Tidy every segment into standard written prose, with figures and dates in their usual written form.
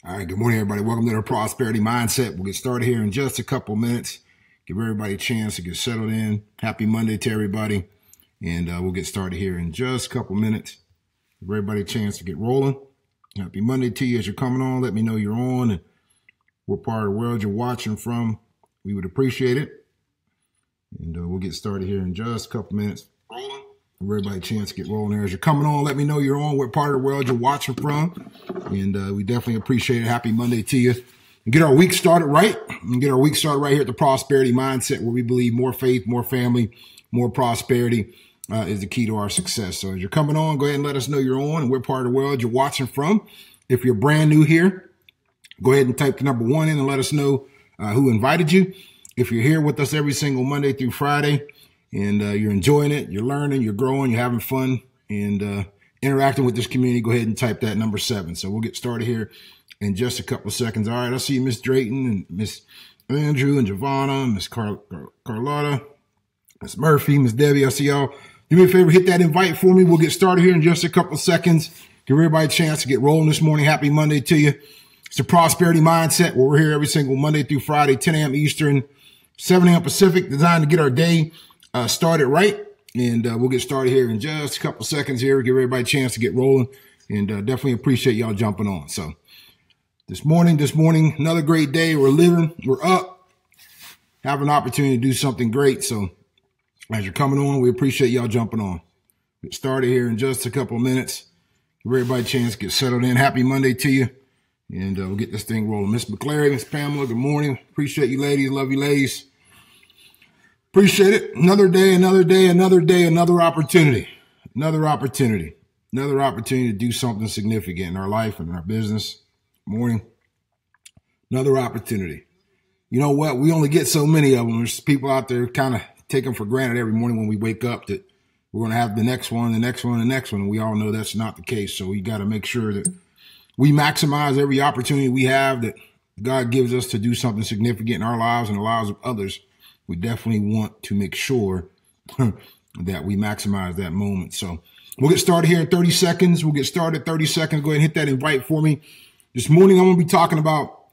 All right, good morning, everybody. Welcome to the Prosperity Mindset. We'll get started here in just a couple minutes. Give everybody a chance to get settled in. Happy Monday to everybody. And we'll get started here in just a couple minutes. Give everybody a chance to get rolling. Happy Monday to you as you're coming on. Let me know you're on and what part of the world you're watching from. We would appreciate it. And we'll get started here in just a couple minutes. Rolling. Give everybody a chance to get rolling there. As you're coming on, let me know you're on, what part of the world you're watching from. And we definitely appreciate it. Happy Monday to you. And get our week started right. And get our week started right here at the Prosperity Mindset, where we believe more faith, more family, more prosperity is the key to our success. So as you're coming on, go ahead and let us know you're on and what part of the world you're watching from. If you're brand new here, go ahead and type the number 1 in and let us know who invited you. If you're here with us every single Monday through Friday, and you're enjoying it, you're learning, you're growing, you're having fun, and interacting with this community, go ahead and type that number 7. So we'll get started here in just a couple of seconds. All right, I see Miss Drayton and Miss Andrew and Giovanna, Miss Carlotta, Miss Murphy, Miss Debbie. I see y'all. Do me a favor, hit that invite for me. We'll get started here in just a couple of seconds. Give everybody a chance to get rolling this morning. Happy Monday to you. It's the Prosperity Mindset, where we're here every single Monday through Friday, 10 a.m. Eastern, 7 a.m. Pacific, designed to get our day started right. And we'll get started here in just a couple seconds here. Give everybody a chance to get rolling, and definitely appreciate y'all jumping on. So this morning, another great day. We're living, we're up, have an opportunity to do something great. So as you're coming on, we appreciate y'all jumping on. Get started here in just a couple of minutes. Give everybody a chance to get settled in. Happy Monday to you. And we'll get this thing rolling. Miss McClary, Miss Pamela, good morning. Appreciate you ladies. Love you ladies. Appreciate it. Another day, another opportunity. Another opportunity to do something significant in our life and in our business. Morning. Another opportunity. You know what? We only get so many of them. There's people out there kind of take them for granted every morning when we wake up that we're going to have the next one, the next one, the next one. And we all know that's not the case. So we got to make sure that we maximize every opportunity we have that God gives us to do something significant in our lives and the lives of others. We definitely want to make sure that we maximize that moment. So we'll get started here in 30 seconds. Go ahead and hit that invite for me. This morning, I'm going to be talking about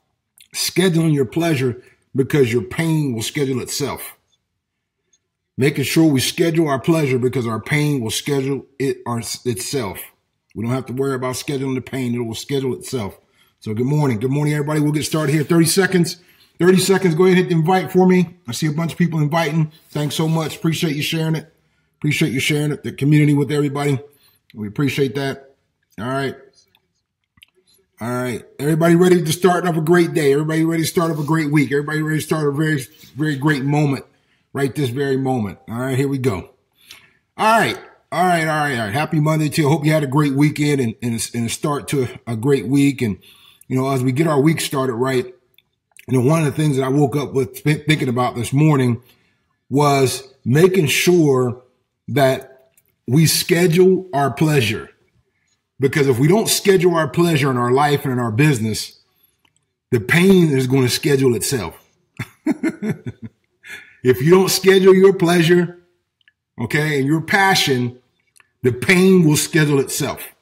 scheduling your pleasure because your pain will schedule itself. Making sure we schedule our pleasure because our pain will schedule itself. We don't have to worry about scheduling the pain. It will schedule itself. So good morning. Good morning, everybody. We'll get started here. 30 seconds. 30 seconds. Go ahead and hit the invite for me. I see a bunch of people inviting. Thanks so much. Appreciate you sharing it. Appreciate you sharing it, the community with everybody. We appreciate that. All right. All right. Everybody ready to start off a great day. Everybody ready to start off a great week. Everybody ready to start a very, very great moment right this very moment. All right. Here we go. All right. Happy Monday to you. I hope you had a great weekend and a start to a great week. And, you know, as we get our week started right, you know, one of the things that I woke up with thinking about this morning was making sure that we schedule our pleasure. Because if we don't schedule our pleasure in our life and in our business, the pain is going to schedule itself. If you don't schedule your pleasure, okay, and your passion, the pain will schedule itself.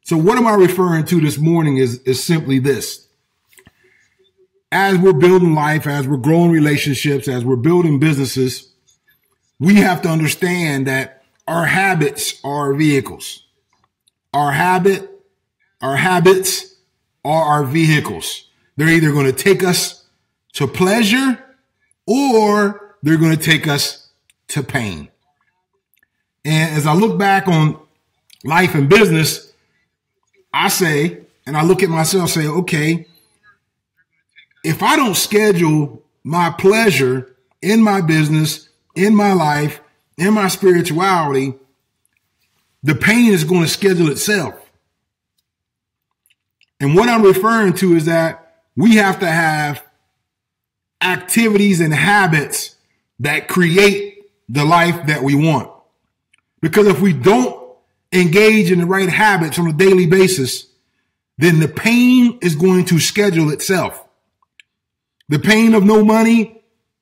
So what am I referring to this morning is simply this. As we're building life, as we're growing relationships, as we're building businesses, we have to understand that our habits are our vehicles. Our habits are our vehicles. They're either going to take us to pleasure or they're going to take us to pain. And as I look back on life and business, I say, and I look at myself, say, okay, if I don't schedule my pleasure in my business, in my life, in my spirituality, the pain is going to schedule itself. And what I'm referring to is that we have to have activities and habits that create the life that we want. Because if we don't engage in the right habits on a daily basis, then the pain is going to schedule itself. The pain of no money,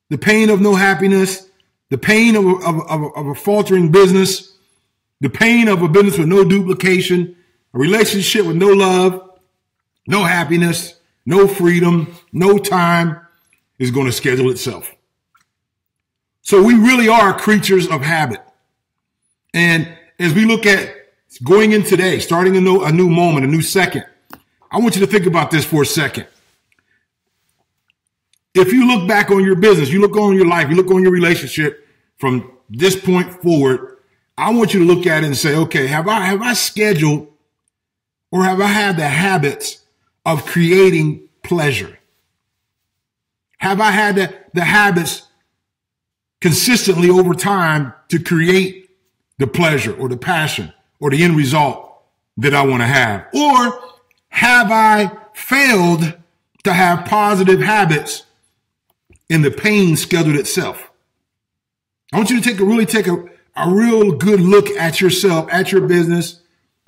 the pain of no happiness, the pain of a faltering business, the pain of a business with no duplication, a relationship with no love, no happiness, no freedom, no time is going to schedule itself. So we really are creatures of habit. And as we look at going in today, starting a new moment, a new second, I want you to think about this for a second. If you look back on your business, you look on your life, you look on your relationship from this point forward, I want you to look at it and say, okay, have I scheduled or have I had the habits of creating pleasure? Have I had the habits consistently over time to create the pleasure or the passion or the end result that I want to have? Or have I failed to have positive habits and the pain scheduled itself? I want you to really take a real good look at yourself, at your business,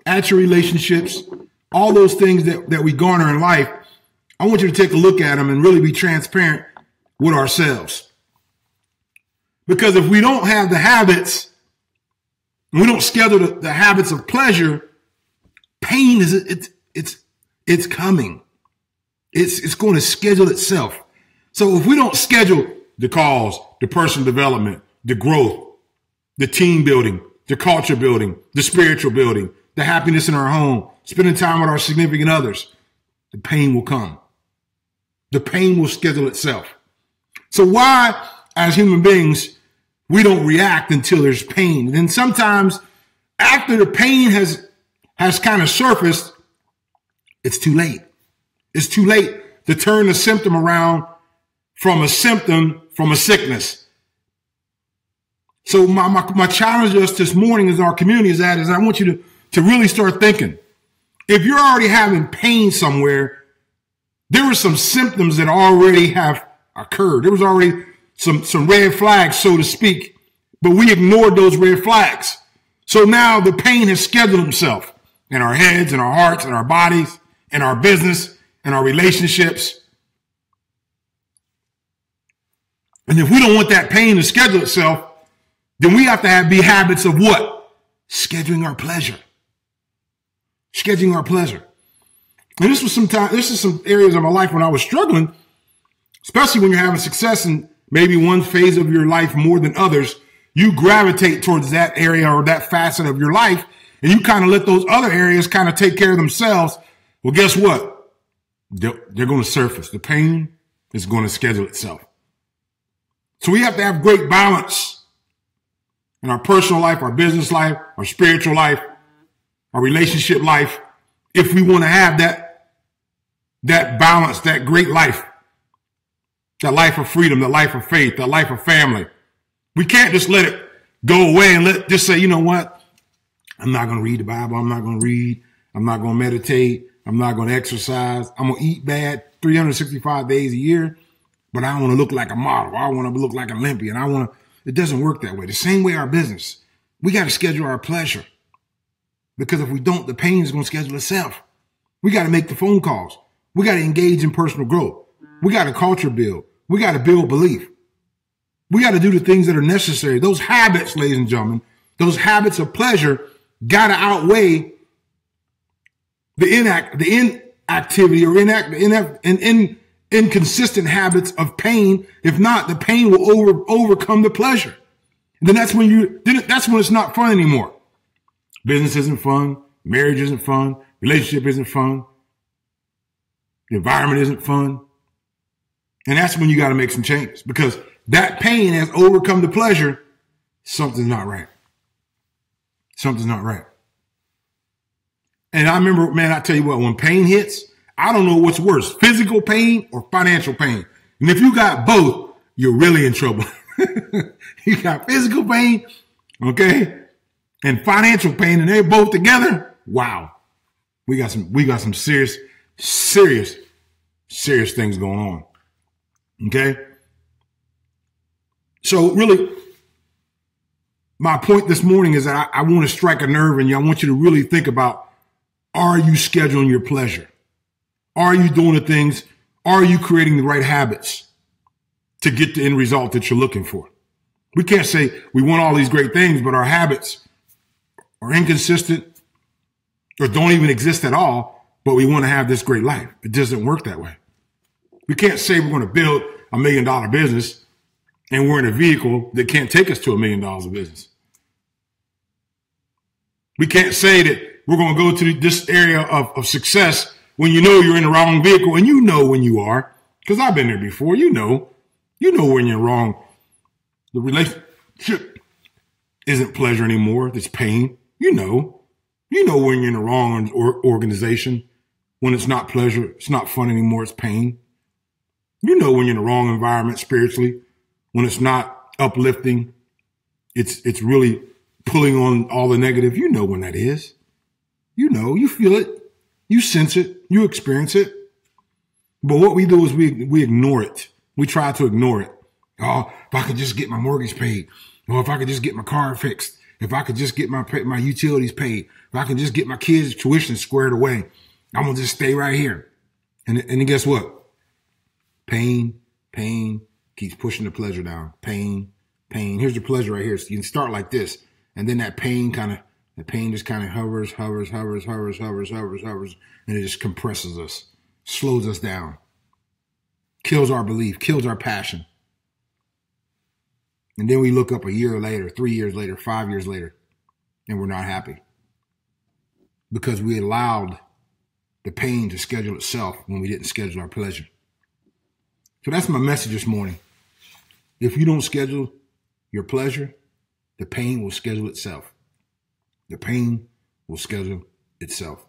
at your relationships, all those things that we garner in life. I want you to take a look at them and really be transparent with ourselves. Because if we don't have the habits, we don't schedule the habits of pleasure, pain it's coming. It's going to schedule itself. So if we don't schedule the calls, the personal development, the growth, the team building, the culture building, the spiritual building, the happiness in our home, spending time with our significant others, the pain will come. The pain will schedule itself. So why, as human beings, we don't react until there's pain? And then sometimes after the pain has kind of surfaced, it's too late. It's too late to turn the symptom around from a sickness. So my challenge to us this morning as our community is I want you to really start thinking. If you're already having pain somewhere, there were some symptoms that already have occurred. There was already some red flags, so to speak, but we ignored those red flags. So now the pain has scheduled itself in our heads, in our hearts, in our bodies, in our business, in our relationships. And if we don't want that pain to schedule itself, then we have to be habits of what? Scheduling our pleasure. Scheduling our pleasure. And this is some areas of my life when I was struggling, especially when you're having success in maybe one phase of your life more than others. You gravitate towards that area or that facet of your life, and you kind of let those other areas kind of take care of themselves. Well, guess what? They're going to surface. The pain is going to schedule itself. So we have to have great balance in our personal life, our business life, our spiritual life, our relationship life, if we want to have that balance, that great life, that life of freedom, that life of faith, that life of family. We can't just let it go away and just say, you know what? I'm not going to read the Bible. I'm not going to read. I'm not going to meditate. I'm not going to exercise. I'm going to eat bad 365 days a year, but I want to look like a model. I want to look like an Olympian. It doesn't work that way. The same way our business. We got to schedule our pleasure, because if we don't, the pain is going to schedule itself. We got to make the phone calls. We got to engage in personal growth. We got to culture build. We got to build belief. We got to do the things that are necessary. Those habits, ladies and gentlemen, those habits of pleasure got to outweigh the inactivity or inconsistent habits of pain. If not, the pain will overcome the pleasure. And then that's when it's not fun anymore. Business isn't fun. Marriage isn't fun. Relationship isn't fun. The environment isn't fun. And that's when you got to make some changes, because that pain has overcome the pleasure. Something's not right. Something's not right. And I remember, man, I tell you what, when pain hits, I don't know what's worse, physical pain or financial pain. And if you got both, you're really in trouble. You got physical pain, okay, and financial pain, and they're both together. Wow. We got some serious things going on. Okay. So really, my point this morning is that I want to strike a nerve in you. I want you to really think about, are you scheduling your pleasure? Are you doing the things? Are you creating the right habits to get the end result that you're looking for? We can't say we want all these great things, but our habits are inconsistent or don't even exist at all. but we want to have this great life. It doesn't work that way. We can't say we're going to build $1 million business and we're in a vehicle that can't take us to $1 million of business. We can't say that we're going to go to this area of success when you know you're in the wrong vehicle, and you know when you are, because I've been there before. You know when you're wrong. The relationship isn't pleasure anymore. It's pain. You know when you're in the wrong organization, when it's not pleasure, it's not fun anymore. It's pain. You know when you're in the wrong environment spiritually, when it's not uplifting, it's really pulling on all the negative. You know when that is. You know, you feel it, you sense it, you experience it. But what we do is we ignore it. We try to ignore it. Oh, if I could just get my mortgage paid, or if I could just get my car fixed, if I could just get my utilities paid, if I could just get my kids' tuition squared away, I'm going to just stay right here. And then guess what? Pain keeps pushing the pleasure down. Pain. Here's the pleasure right here. So you can start like this. And then that pain just kind of hovers, and it just compresses us, slows us down, kills our belief, kills our passion. And then we look up a year later, 3 years later, 5 years later, and we're not happy because we allowed the pain to schedule itself when we didn't schedule our pleasure. So that's my message this morning. If you don't schedule your pleasure, the pain will schedule itself. The pain will schedule itself.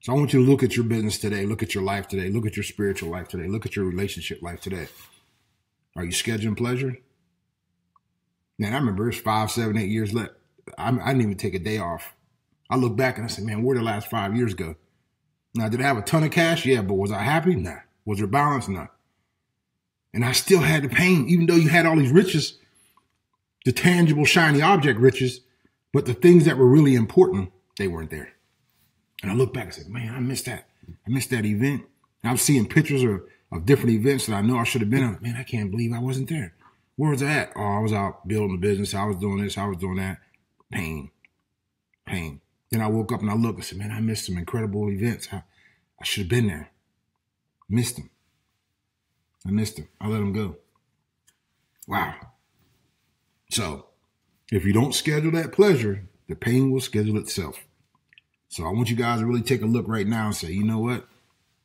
So I want you to look at your business today, look at your life today, look at your spiritual life today, look at your relationship life today. Are you scheduling pleasure? Man, I remember it's 5, 7, 8 years left. I didn't even take a day off. I look back and I said, man, where did the last 5 years go? Now, did I have a ton of cash? Yeah, but was I happy? Nah. Was there balance? Nah. And I still had the pain, even though you had all these riches, the tangible, shiny object riches, but the things that were really important, they weren't there. And I look back and said, man, I missed that. I missed that event. And I'm seeing pictures of different events that I know I should have been on. Man, I can't believe I wasn't there. Where was I at? Oh, I was out building a business. I was doing this. I was doing that. Pain. Then I woke up and I looked and said, man, I missed some incredible events. I should have been there. Missed them. I let them go. Wow. So if you don't schedule that pleasure, the pain will schedule itself. So I want you guys to really take a look right now and say, you know what?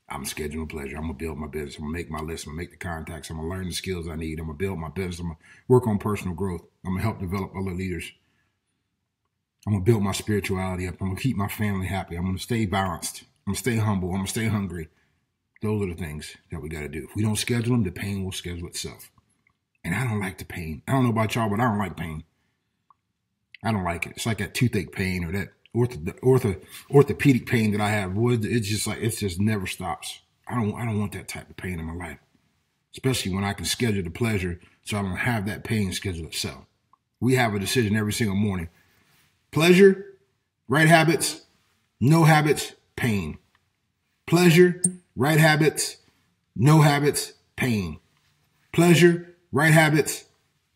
I'm scheduling pleasure. I'm going to build my business. I'm going to make my list. I'm going to make the contacts. I'm going to learn the skills I need. I'm going to build my business. I'm going to work on personal growth. I'm going to help develop other leaders. I'm going to build my spirituality up. I'm going to keep my family happy. I'm going to stay balanced. I'm going to stay humble. I'm going to stay hungry. Those are the things that we got to do. If we don't schedule them, the pain will schedule itself. And I don't like the pain. I don't know about y'all, but I don't like pain. I don't like it. It's like that toothache pain or that orthopedic pain that I have. It's just never stops. I don't want that type of pain in my life, especially when I can schedule the pleasure so I don't have that pain schedule itself. We have a decision every single morning. Pleasure, right habits, no habits, pain. Pleasure, right habits, no habits, pain. Pleasure, right habits,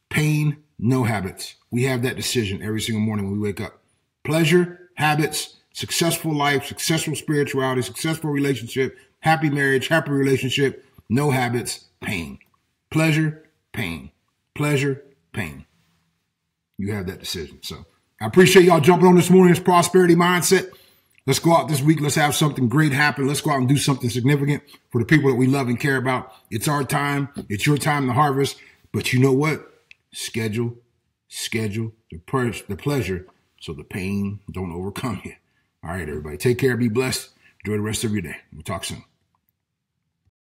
pain, no habits. We have that decision every single morning when we wake up. Pleasure, habits, successful life, successful spirituality, successful relationship, happy marriage, happy relationship, no habits, pain. Pleasure, pain. Pleasure, pain. You have that decision. So I appreciate y'all jumping on this morning's prosperity mindset. Let's go out this week. Let's have something great happen. Let's go out and do something significant for the people that we love and care about. It's our time. It's your time to harvest. But you know what? Schedule the pleasure so the pain don't overcome you. All right, everybody. Take care. Be blessed. Enjoy the rest of your day. We'll talk soon.